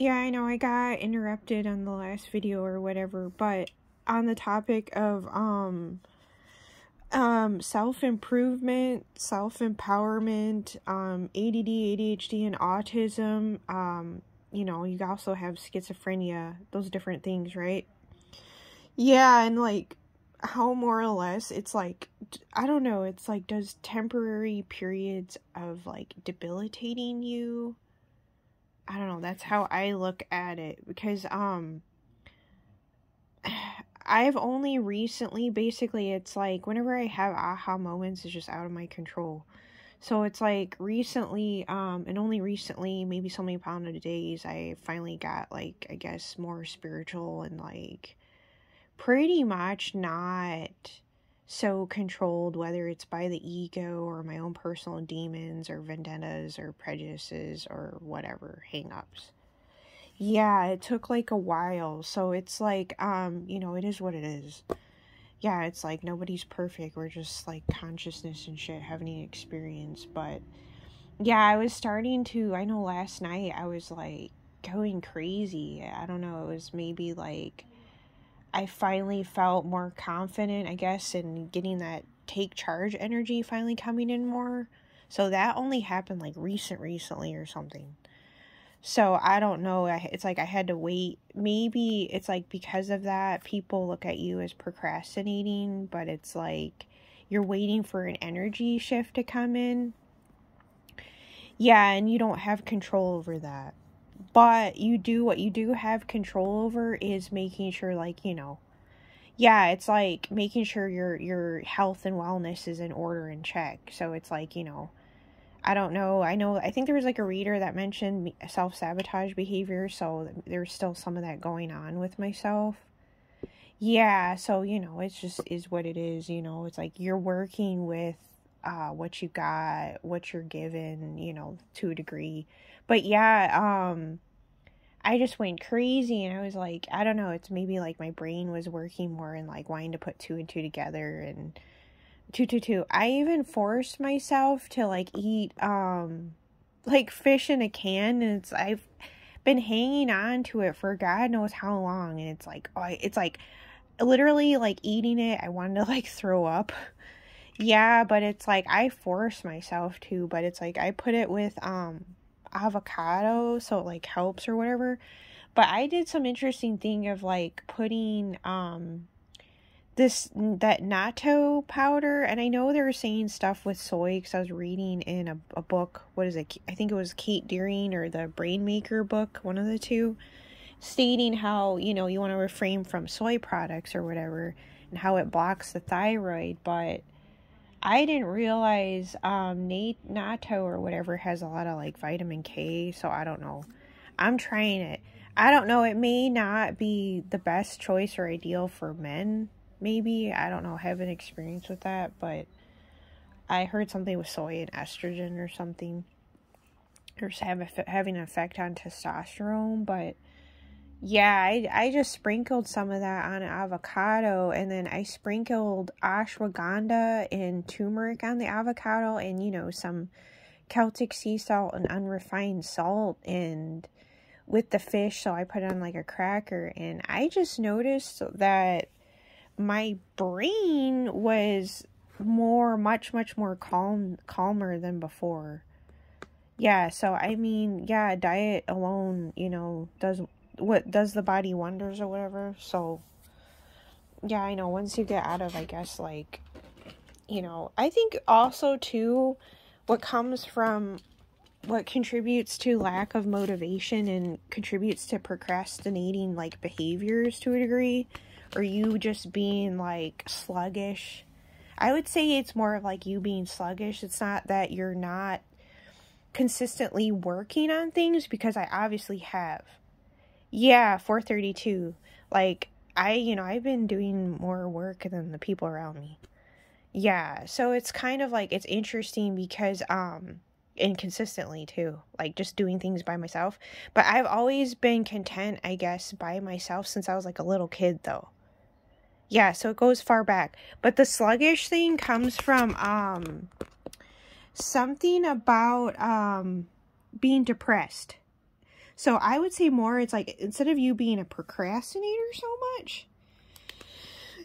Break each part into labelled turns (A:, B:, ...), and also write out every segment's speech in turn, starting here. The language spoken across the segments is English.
A: Yeah, I know I got interrupted on the last video or whatever, but on the topic of self-improvement, self-empowerment, ADD, ADHD, and autism, you know, you also have schizophrenia, those different things, right? Yeah, and like how more or less it's like, I don't know, it's like, does temporary periods of like debilitating you? I don't know, that's how I look at it, because I've only recently, basically it's like whenever I have aha moments, it's just out of my control. So it's like recently, and only recently, maybe so many pound of days, I finally got like, I guess, more spiritual and like pretty much not so controlled, whether it's by the ego or my own personal demons or vendettas or prejudices or whatever, hang-ups. Yeah, it took like a while. So it's like, you know, it is what it is. Yeah, it's like nobody's perfect. We're just like consciousness and shit having an experience. But yeah, I was starting to, I know last night I was like going crazy. I don't know, it was maybe like I finally felt more confident, I guess, in getting that take charge energy finally coming in more. So that only happened like recently or something. So I don't know. It's like I had to wait. Maybe it's like because of that, people look at you as procrastinating, but it's like you're waiting for an energy shift to come in. Yeah, and you don't have control over that. But what you do have control over is making sure, like, you know, yeah, it's like making sure your health and wellness is in order and check. So it's like, you know, I don't know. I think there was like a reader that mentioned self-sabotage behavior, so there's still some of that going on with myself. Yeah, so, you know, it's just is what it is, you know. It's like you're working with what you got, what you're given, you know, to a degree. But yeah, I just went crazy and I was like, I don't know, it's maybe like my brain was working more and like wanting to put two and two together and two. I even forced myself to like eat like fish in a can, and I've been hanging on to it for God knows how long, and it's like, oh, it's like literally like eating it, I wanted to like throw up. Yeah, but it's like I force myself to, but it's like I put it with avocado so it like helps or whatever. But I did some interesting thing of like putting that natto powder, and I know they were saying stuff with soy because I was reading in a book, what is it, I think it was Kate Deering or the Brain Maker book, one of the two, stating how, you know, you want to refrain from soy products or whatever and how it blocks the thyroid. But I didn't realize natto or whatever has a lot of like vitamin K, so I don't know. I'm trying it. I don't know, it may not be the best choice or ideal for men. Maybe, I don't know, I haven't experienced with that, but I heard something with soy and estrogen or something, or having an effect on testosterone. But yeah, I just sprinkled some of that on avocado, and then I sprinkled ashwagandha and turmeric on the avocado, and, you know, some Celtic sea salt and unrefined salt, and with the fish, so I put it on like a cracker, and I just noticed that my brain was much more calmer than before. Yeah, so I mean, yeah, diet alone, you know, does the body wonders or whatever. So yeah, I know, once you get out of, I guess, like, you know, I think also too, what contributes to lack of motivation and contributes to procrastinating like behaviors to a degree, or you just being like sluggish. I would say it's more of like you being sluggish. It's not that you're not consistently working on things, because I obviously have. Yeah, 432. Like, I've been doing more work than the people around me. Yeah, so it's kind of like, it's interesting because, inconsistently too, like just doing things by myself. But I've always been content, I guess, by myself since I was like a little kid though. Yeah, so it goes far back. But the sluggish thing comes from, something about, being depressed. So I would say more, it's like, instead of you being a procrastinator so much,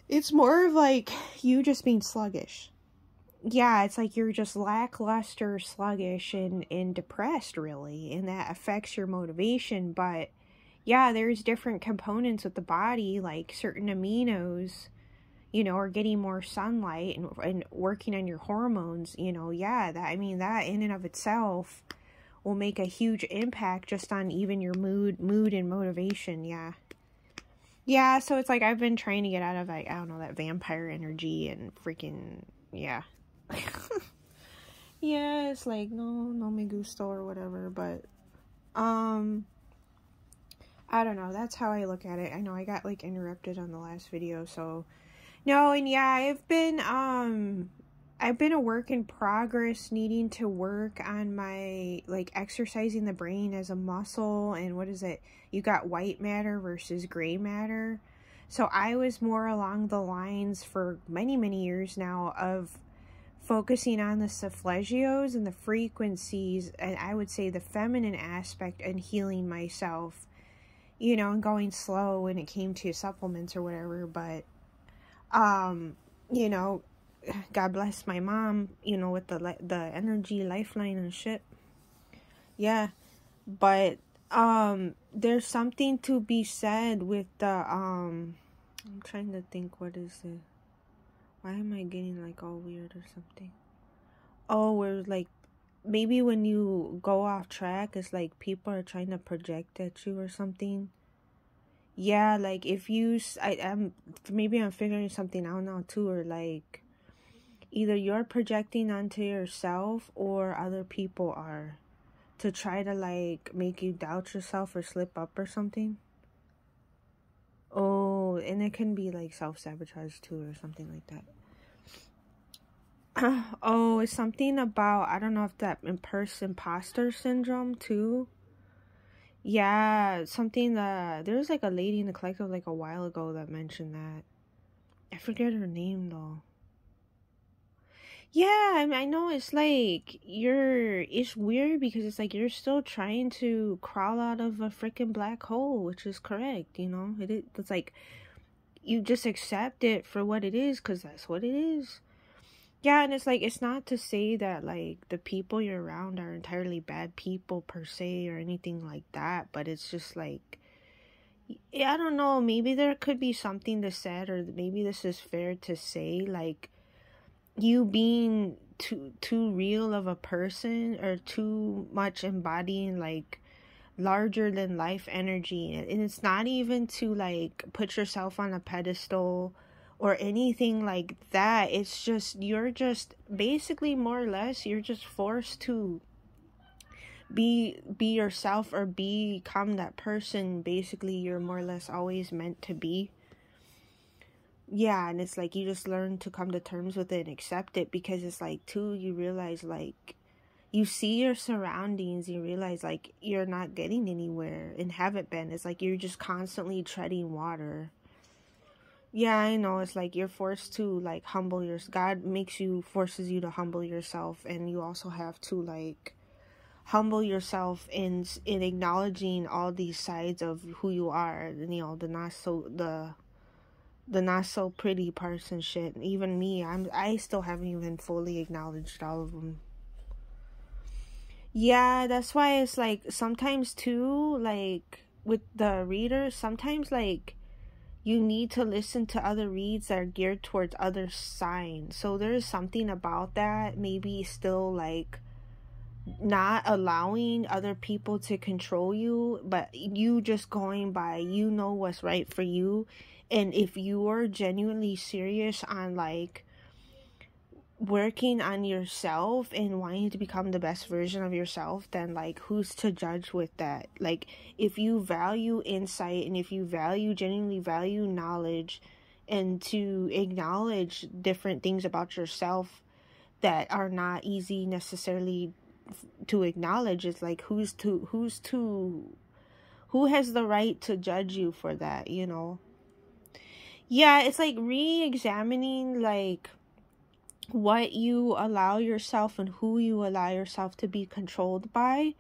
A: it's more of like you just being sluggish. Yeah, it's like you're just lackluster, sluggish, and depressed, really, and that affects your motivation. But yeah, there's different components with the body, like certain aminos, you know, or getting more sunlight and working on your hormones, you know. Yeah, that, I mean, that in and of itself will make a huge impact just on even your mood and motivation. Yeah, so it's like I've been trying to get out of, like, I don't know, that vampire energy and freaking, yeah. Yeah, it's like, no me gusto or whatever, but, I don't know, that's how I look at it. I know I got, like, interrupted on the last video, so, no, and yeah, I've been a work in progress, needing to work on my, like, exercising the brain as a muscle, and what is it? You got white matter versus gray matter. So I was more along the lines for many, many years now of focusing on the solfeggios and the frequencies, and I would say the feminine aspect, and healing myself, you know, and going slow when it came to supplements or whatever. But, you know, God bless my mom, you know, with the energy lifeline and shit. Yeah, but there's something to be said with the I'm trying to think, what is it? Why am I getting like all weird or something? Oh, where like maybe when you go off track, it's like people are trying to project at you or something. Yeah, like if you, maybe I'm figuring something out now too, or like either you're projecting onto yourself or other people are, to try to like make you doubt yourself or slip up or something. Oh, and it can be like self-sabotage too or something like that. Oh, it's something about, I don't know if that imposter syndrome too. Yeah, something that, there's like a lady in the collective like a while ago that mentioned that. I forget her name though. Yeah, I mean, I know it's like it's weird because it's like you're still trying to crawl out of a freaking black hole, which is correct, you know? It's like you just accept it for what it is because that's what it is. Yeah, and it's like, it's not to say that like the people you're around are entirely bad people per se or anything like that, but it's just like, I don't know, maybe there could be something to said, or maybe this is fair to say, like, you being too real of a person, or too much embodying like larger than life energy, and it's not even to like put yourself on a pedestal or anything like that. It's just, you're just basically, more or less, you're just forced to be yourself, or become that person basically you're more or less always meant to be. Yeah, and it's like you just learn to come to terms with it and accept it, because it's like, too, you realize, like, you see your surroundings, you realize, like, you're not getting anywhere and haven't been. It's like you're just constantly treading water. Yeah, I know, it's like you're forced to, like, God forces you to humble yourself, and you also have to, like, humble yourself in acknowledging all these sides of who you are, you know, the not so pretty parts and shit. And even me, I still haven't even fully acknowledged all of them. Yeah, that's why it's like sometimes too, like with the readers, sometimes like you need to listen to other reads that are geared towards other signs. So there's something about that, maybe still like not allowing other people to control you, but you just going by, you know what's right for you. And if you are genuinely serious on like working on yourself and wanting to become the best version of yourself, then like who's to judge with that? Like if you value insight, and if you genuinely value knowledge, and to acknowledge different things about yourself that are not easy necessarily to acknowledge, it's like who has the right to judge you for that, you know? Yeah, it's like re-examining like what you allow yourself and who you allow yourself to be controlled by,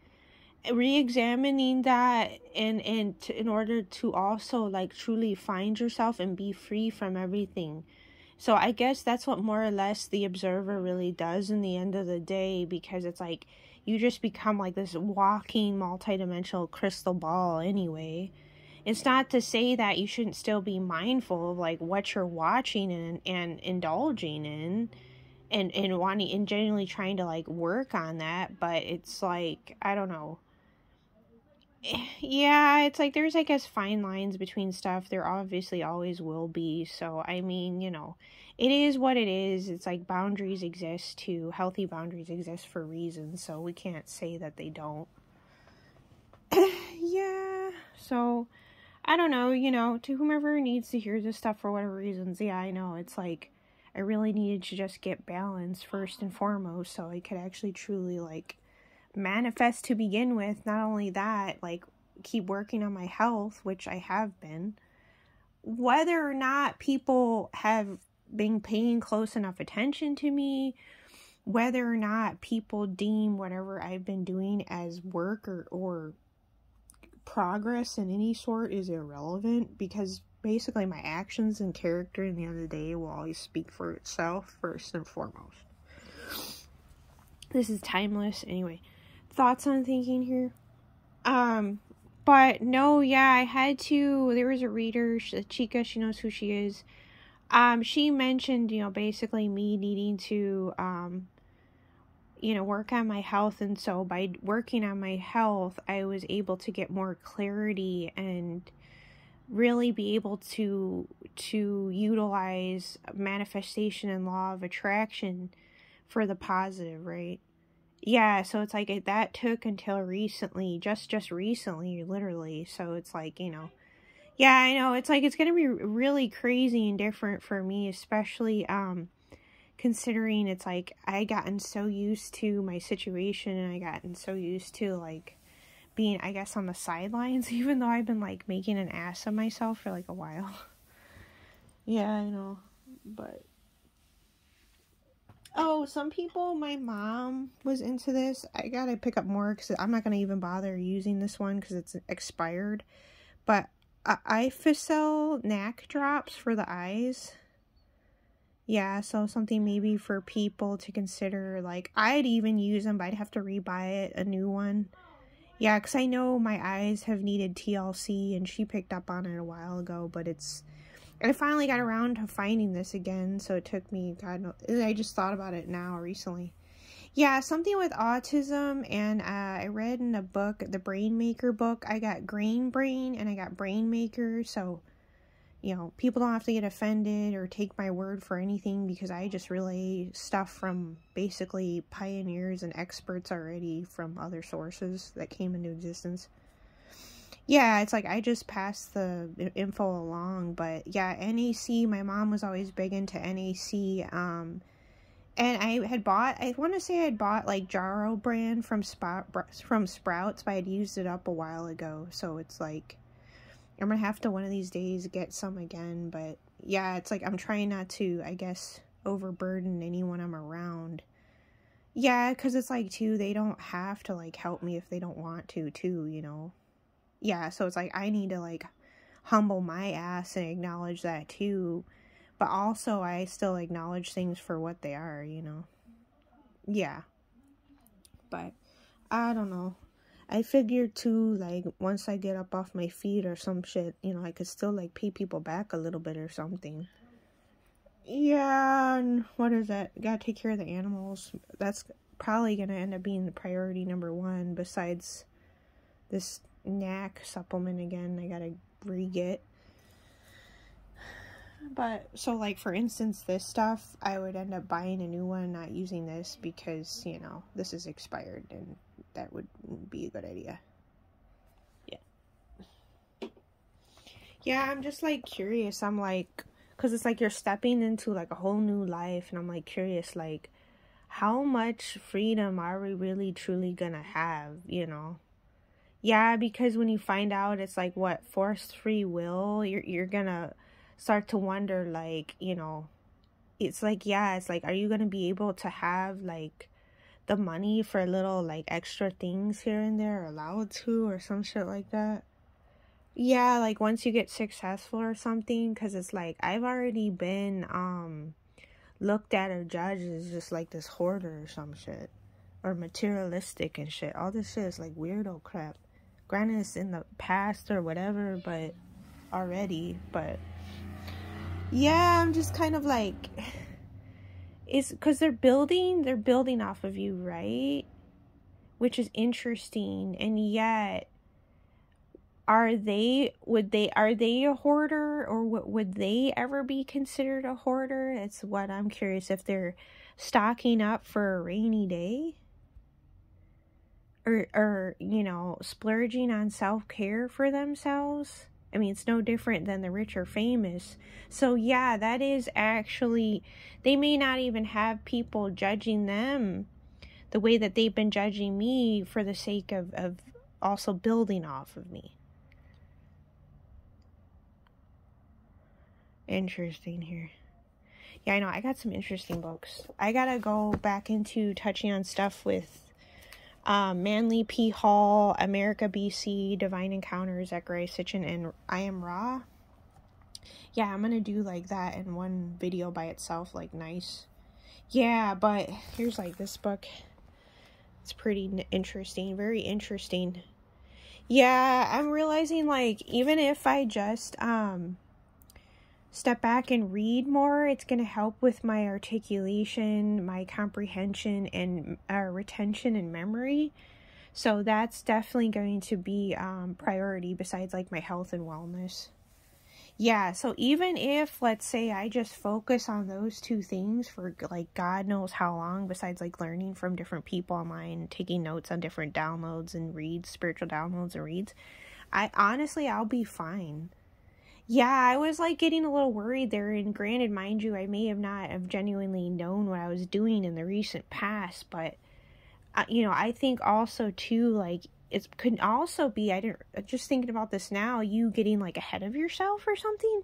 A: re-examining that in order to also like truly find yourself and be free from everything. So I guess that's what more or less the observer really does in the end of the day, because it's like you just become like this walking multidimensional crystal ball anyway. It's not to say that you shouldn't still be mindful of like what you're watching and indulging in, and wanting and genuinely trying to like work on that, but it's like, I don't know. Yeah, it's like there's, I guess, fine lines between stuff. There obviously always will be. So, I mean, it is what it is. It's like boundaries exist too. Healthy boundaries exist for reasons. So, we can't say that they don't. Yeah. So, I don't know, to whomever needs to hear this stuff for whatever reasons. Yeah, I know. It's like I really needed to just get balance first and foremost so I could actually truly like manifest to begin with. Not only that, like keep working on my health, which I have been. Whether or not people have been paying close enough attention to me, whether or not people deem whatever I've been doing as work or progress in any sort is irrelevant, because basically my actions and character in the end of the day will always speak for itself first and foremost. This is timeless. Anyway, thoughts on thinking here? But no, yeah, I had to, there was a reader, Chica, she knows who she is. She mentioned, basically me needing to, work on my health. And so by working on my health, I was able to get more clarity and really be able to utilize manifestation and law of attraction for the positive, right? Yeah, so it's like that took until recently, just recently, literally. So it's like, yeah, I know. It's like it's going to be really crazy and different for me, especially considering it's like I gotten so used to my situation, and I gotten so used to like being, I guess, on the sidelines, even though I've been like making an ass of myself for like a while. Yeah, I know. But oh, some people, my mom was into this. I gotta pick up more because I'm not gonna even bother using this one because it's expired. But Ifacel NAC drops for the eyes. Yeah, so something maybe for people to consider. Like, I'd even use them, but I'd have to rebuy it, a new one. Yeah, because I know my eyes have needed TLC, and she picked up on it a while ago, but I finally got around to finding this again, so it took me, God knows, I just thought about it now, recently. Yeah, something with autism, and I read in a book, the Brain Maker book, I got Grain Brain, and I got Brain Maker, so, people don't have to get offended or take my word for anything, because I just relay stuff from basically pioneers and experts already from other sources that came into existence. Yeah, it's like I just passed the info along, but yeah, NAC, my mom was always big into NAC, and I want to say I had bought like Jarrow brand from Sprouts, but I had used it up a while ago, so it's like, I'm gonna have to one of these days get some again, but yeah, it's like I'm trying not to, I guess, overburden anyone I'm around. Yeah, because it's like, too, they don't have to like help me if they don't want to, too, Yeah, so it's like I need to like humble my ass and acknowledge that too, but also I still acknowledge things for what they are, Yeah, but I don't know. I figured too, like, once I get up off my feet or some shit, I could still like pay people back a little bit or something. Yeah, and what is that? Gotta take care of the animals. That's probably gonna end up being the priority number one, besides this NAC supplement again I gotta re-get. But so like, for instance, this stuff, I would end up buying a new one, not using this because this is expired, and that would be a good idea. Yeah, I'm just like curious. I'm like, because it's like you're stepping into like a whole new life, and I'm like curious, like, how much freedom are we really truly gonna have, Yeah, because when you find out it's like what, forced free will, you're gonna start to wonder, like, it's like, yeah, it's like, are you gonna be able to have like the money for little like extra things here and there, are allowed to, or some shit like that. Yeah, like once you get successful or something, because it's like I've already been looked at or judged as just like this hoarder or some shit, or materialistic and shit. All this shit is like weirdo crap. Granted, it's in the past or whatever, but already. But yeah, I'm just kind of like, it's because they're building off of you, right? Which is interesting. And yet, are they a hoarder, or would they ever be considered a hoarder? It's what I'm curious, if they're stocking up for a rainy day, or you know, splurging on self-care for themselves. I mean, it's no different than the rich or famous. So yeah, that is actually, they may not even have people judging them the way that they've been judging me for the sake of also building off of me. Interesting here. Yeah, I know. I got some interesting books. I gotta go back into touching on stuff with Manly P. Hall, America BC, Divine Encounters, Zechariah Sitchin, and I Am Ra. Yeah, I'm gonna do like that in one video by itself, like nice. Yeah, but here's like this book. It's pretty interesting, very interesting. Yeah, I'm realizing like even if I just step back and read more, it's going to help with my articulation, my comprehension, and retention and memory. So that's definitely going to be priority besides like my health and wellness. Yeah, so even if, let's say, I just focus on those two things for like God knows how long, besides like learning from different people online, taking notes on different downloads and reads, spiritual downloads and reads, I'll be fine. Yeah, I was like getting a little worried there, and granted, mind you, I may have not have genuinely known what I was doing in the recent past, but you know, I think also too, like, it could also be, just thinking about this now, you getting like ahead of yourself or something.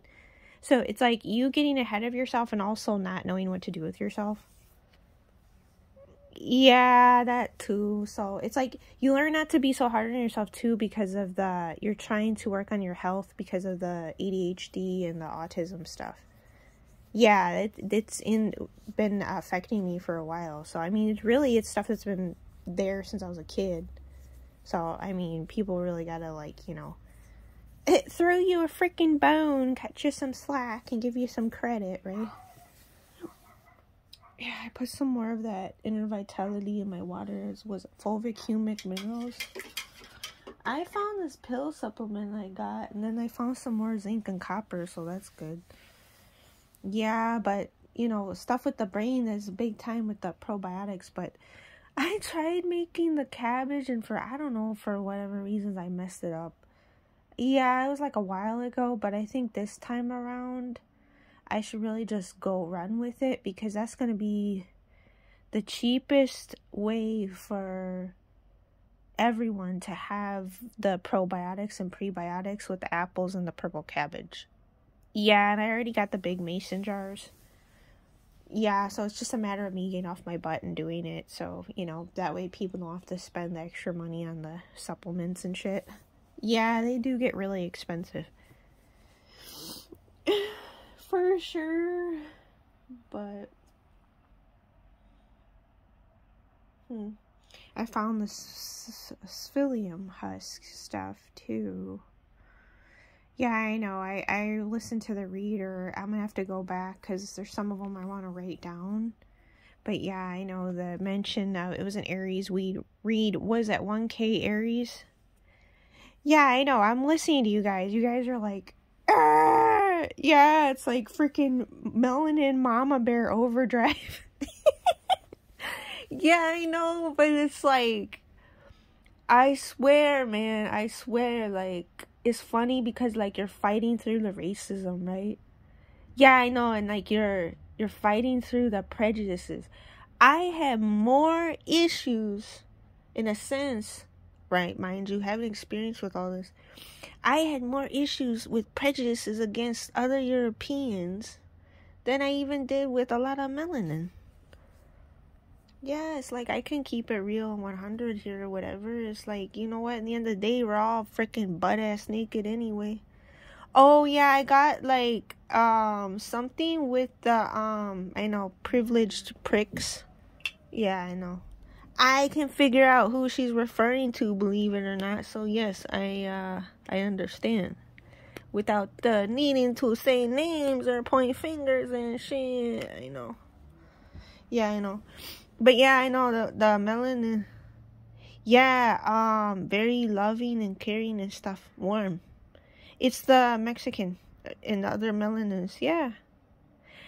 A: So it's like you getting ahead of yourself and also not knowing what to do with yourself. Yeah, that too. So it's like you learn not to be so hard on yourself too, because of you're trying to work on your health because of the ADHD and the autism stuff. Yeah, it's been affecting me for a while. So I mean, it's stuff that's been there since I was a kid. So I mean, people really gotta, like, you know, throw you a freaking bone, cut you some slack, and give you some credit, right? Yeah, I put some more of that Inner Vitality in my water. It was fulvic humic minerals. I found this pill supplement I got, and then I found some more zinc and copper, so that's good. Yeah, but, you know, stuff with the brain is big time with the probiotics, but I tried making the cabbage, and I don't know, for whatever reasons, I messed it up. Yeah, it was like a while ago, but I think this time around, I should really just go run with it, because that's going to be the cheapest way for everyone to have the probiotics and prebiotics with the apples and the purple cabbage. Yeah, and I already got the big mason jars. Yeah, so it's just a matter of me getting off my butt and doing it. So, you know, that way people don't have to spend the extra money on the supplements and shit. Yeah, they do get really expensive. For sure. But I found this psyllium husk stuff too. Yeah, I know. I listened to the reader. I'm gonna have to go back because there's some of them I want to write down. But yeah, I know the mention of it was an Aries read was at 1K Aries. Yeah, I know. I'm listening to you guys. You guys are like, Arr! Yeah, it's like freaking Melanin Mama Bear overdrive. Yeah, I know, but it's like, I swear, man, I swear, like, it's funny because, like, you're fighting through the racism, right? Yeah, I know, and, like, you're fighting through the prejudices. I have more issues, in a sense, right, mind you, having experience with all this, I had more issues with prejudices against other Europeans than I even did with a lot of melanin. Yeah, it's like I can keep it real and 100 here or whatever. It's like, you know what? At the end of the day, we're all freaking butt ass naked anyway. Oh yeah, I got like something with the I know, privileged pricks. Yeah, I know. I can figure out who she's referring to, believe it or not. So yes, I understand. Without the needing to say names or point fingers and shit. I know. Yeah, I know. But yeah, I know the melanin. Yeah, very loving and caring and stuff. Warm. It's the Mexican and the other melanins. Yeah.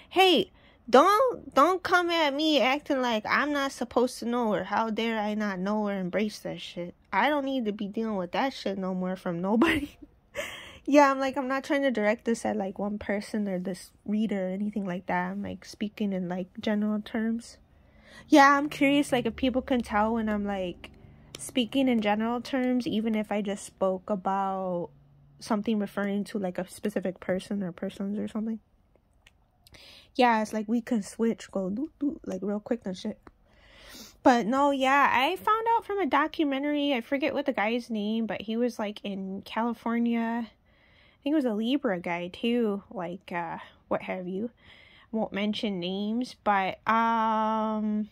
A: Hey, don't come at me acting like I'm not supposed to know, or how dare I not know or embrace that shit. I don't need to be dealing with that shit no more from nobody. Yeah, I'm not trying to direct this at like one person or this reader or anything like that. I'm like speaking in like general terms. Yeah, I'm curious like if people can tell when I'm like speaking in general terms, even if I just spoke about something referring to like a specific person or persons or something. Yeah, it's like we can switch, go doo doo, like real quick and shit. But no, yeah, I found out from a documentary, I forget what the guy's name, but he was like in California. I think it was a Libra guy too, like what have you. Won't mention names, but something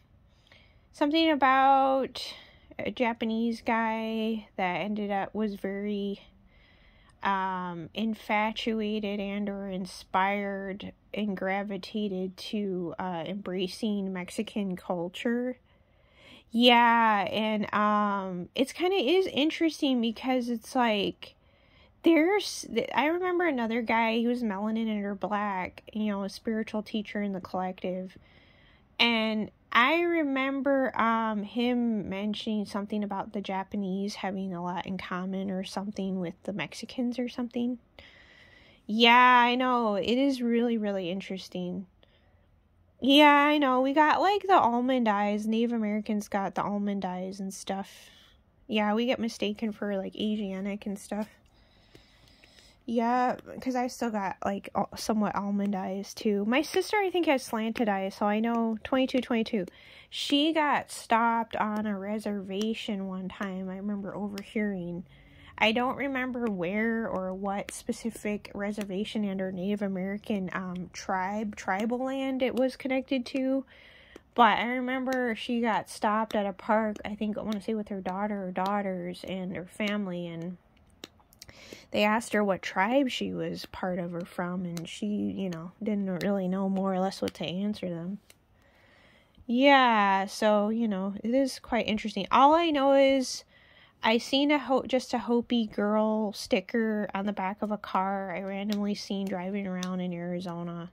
A: about a Japanese guy that was very infatuated and or inspired and gravitated to embracing Mexican culture. Yeah, and it's kind of is interesting because it's like I remember another guy, he was melanin and or black, you know, a spiritual teacher in the collective. And I remember him mentioning something about the Japanese having a lot in common or something with the Mexicans or something. Yeah, I know. It is really, really interesting. Yeah, I know. We got like the almond eyes. Native Americans got the almond eyes and stuff. Yeah, we get mistaken for like Asiatic and stuff. Yeah, because I still got like somewhat almond eyes too. My sister, I think, has slanted eyes, so I know 2222. She got stopped on a reservation one time. I remember overhearing. I don't remember where or what specific reservation and or Native American tribal land it was connected to. But I remember she got stopped at a park, I think, I want to say with her daughter or daughters and her family, and they asked her what tribe she was part of or from, and she, you know, didn't really know more or less what to answer them. Yeah, so, you know, it is quite interesting. All I know is I seen just a Hopi girl sticker on the back of a car I randomly seen driving around in Arizona.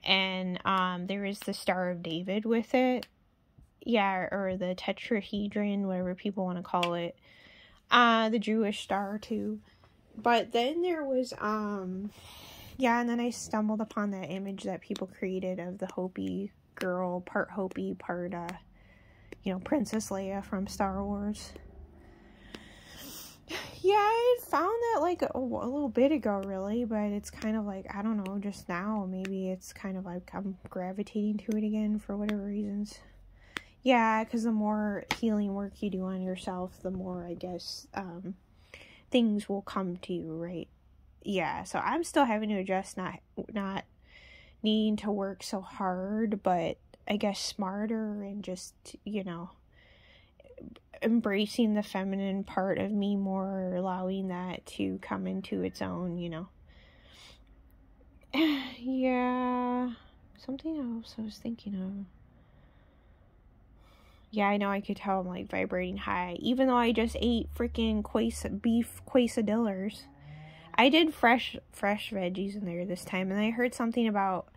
A: And there is the Star of David with it. Yeah, or the tetrahedron, whatever people want to call it. The Jewish star too. But then there was yeah, and then I stumbled upon that image that people created of the Hopi girl, part Hopi, part you know, Princess Leia from Star Wars. Yeah, I found that like a little bit ago, really, but it's kind of like, I don't know, just now, maybe it's kind of like I'm gravitating to it again for whatever reasons. Yeah, because the more healing work you do on yourself, the more, I guess, things will come to you, right? Yeah, so I'm still having to adjust, not needing to work so hard, but I guess smarter and just, you know, embracing the feminine part of me more, allowing that to come into its own, you know. Yeah, something else I was thinking of. Yeah, I know, I could tell I'm like vibrating high, even though I just ate freaking beef quesadillas. I did fresh veggies in there this time, and I heard something about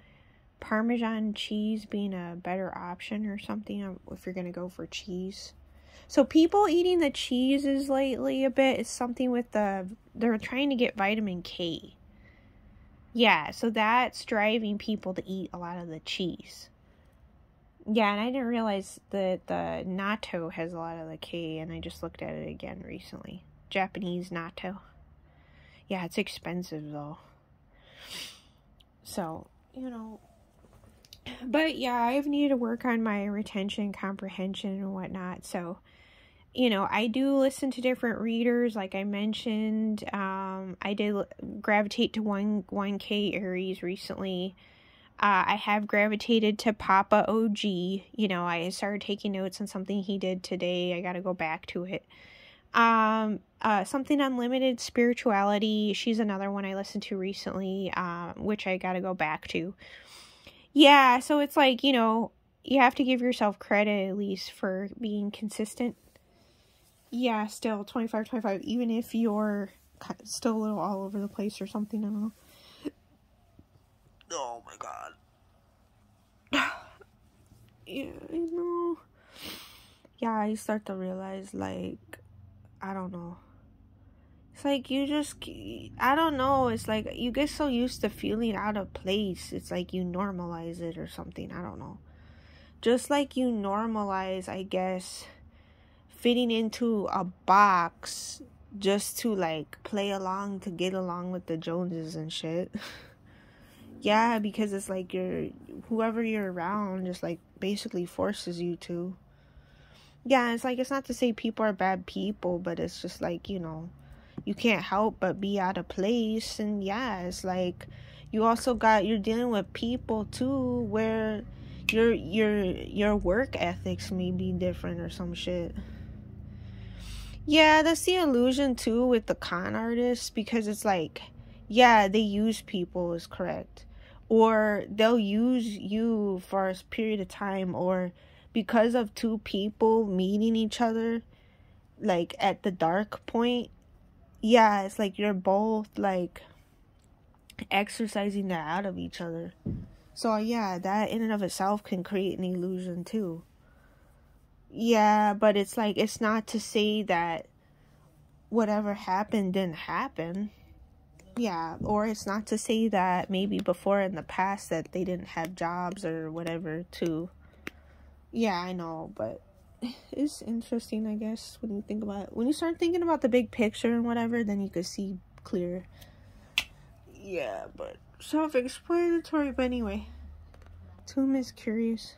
A: Parmesan cheese being a better option or something if you're gonna go for cheese. So people eating the cheeses lately a bit is something with they're trying to get vitamin K. Yeah, so that's driving people to eat a lot of the cheese. Yeah, and I didn't realize that the natto has a lot of the K, and I just looked at it again recently. Japanese natto. Yeah, it's expensive though. So, you know, But yeah, I've needed to work on my retention, comprehension, and whatnot. So, you know, I do listen to different readers, like I mentioned. I did gravitate to 1K Aries recently. I have gravitated to Papa OG. You know, I started taking notes on something he did today. I got to go back to it. Something Unlimited Spirituality. She's another one I listened to recently, which I got to go back to. Yeah, so it's like, you know, you have to give yourself credit at least for being consistent. Yeah, still 25, even if you're still a little all over the place or something, I don't know. Oh my god. Yeah, I know. Yeah, I start to realize, like, I don't know. It's like you just, I don't know. It's like you get so used to feeling out of place. It's like you normalize it or something. I don't know. Just like you normalize, I guess, fitting into a box just to like play along, to get along with the Joneses and shit. Yeah, because it's like whoever you're around just like basically forces you to. Yeah, it's like, it's not to say people are bad people, but it's just like, you know, you can't help but be out of place. And yeah, it's like you're dealing with people too where your work ethics may be different or some shit. Yeah, that's the illusion too with the con artists, because it's like, yeah, they use people is correct, or they'll use you for a period of time, or because of two people meeting each other like at the dark point. Yeah, it's like you're both like exercising that out of each other. So yeah, that in and of itself can create an illusion too. Yeah, but it's like, it's not to say that whatever happened didn't happen. Yeah, or it's not to say that maybe before in the past that they didn't have jobs or whatever too. Yeah, I know, but it's interesting, I guess, when you think about it. When you start thinking about the big picture and whatever, then you could see clearer. Yeah, but self-explanatory, but anyway. Tomb is curious.